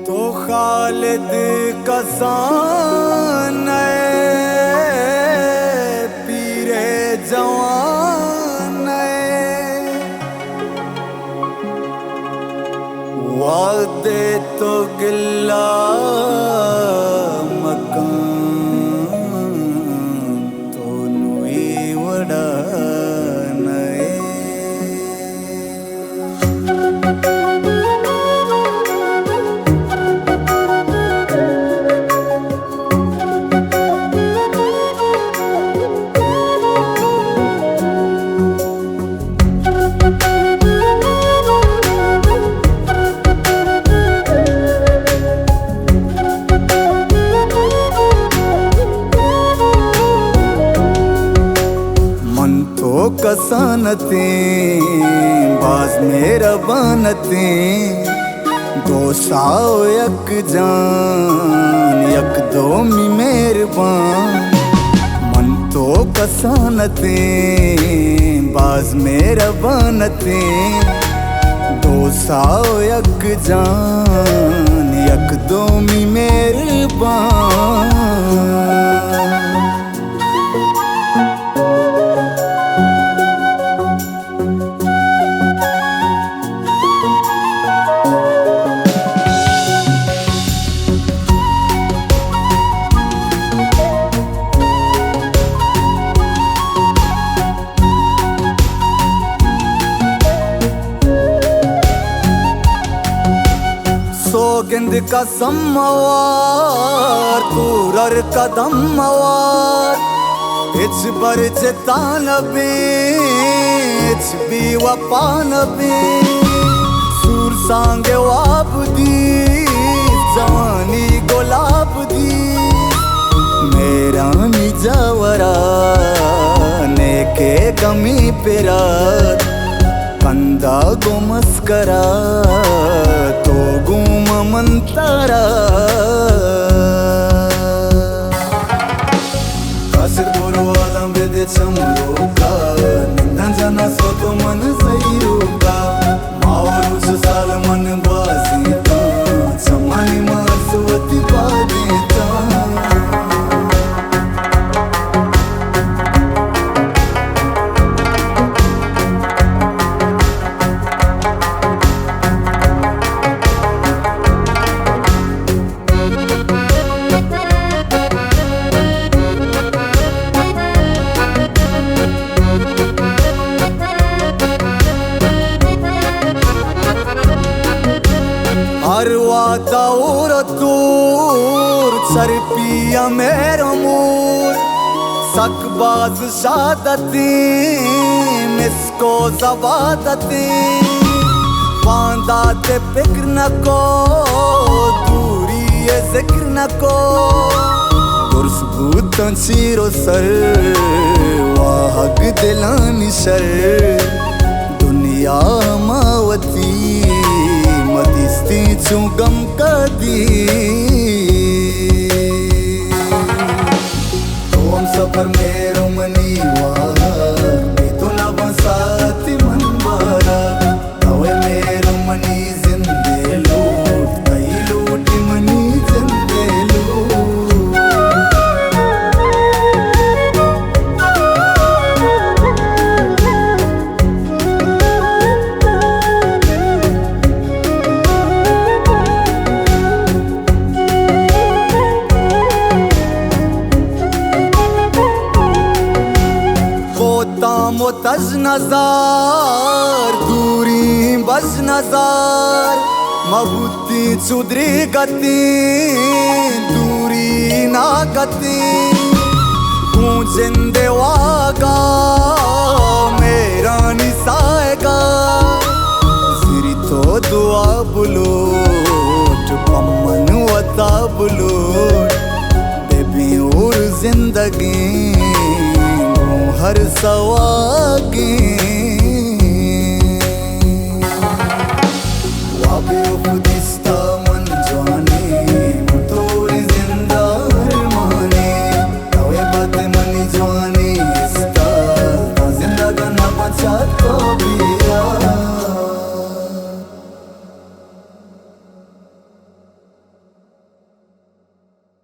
तो खालिद कसान पीरे जवान वादे तो गिल्ला मकान तो नुई वड़ा कसानते बाज मेरा बनते दो साओ यक जान यक दो मी मेहरबान मन तो कसानते बाज मेरा बनते दो साओ यक जान यक दो मी मेहरबान। सौगंध का सम्मवार पूरर कदम मवार हिच बर चेतानबे हिच भी वपानबे सूर सांगे वाबदी जवानी गुलाब दी मेरा निजावरा ने के गमी पेरा कंदा गो मस्करा तो गुम मंतरा कसर बोरो आलम बेदे चमरोगा निंदन जना सोतो मन सैरोगा मावरुस साल मन बासीता समानी मासवती बादेता Arwata uratur sarpiya meramur sakbaz shadati misko zabadati pandate fikr na ko duri ye zikr na ko durs bhutan siro sar wahag dilani shar duniya mawati मदिस्ती चुगम कदी तो हम सफर में रोमनी वाला तो ना बसाती मन वाला तवे में रोमनी जिंदे लूट कई लूटी मनी जिंदे मोतज नजार दूरी बज नजार मबूती चुदरी गति दूरी ना गति तू जिंदे वागा मेरा निसाएगा सिरी तो दुआ बुलोट पम्मन वता बुलोट बेबी और जिंदगी हर सवागी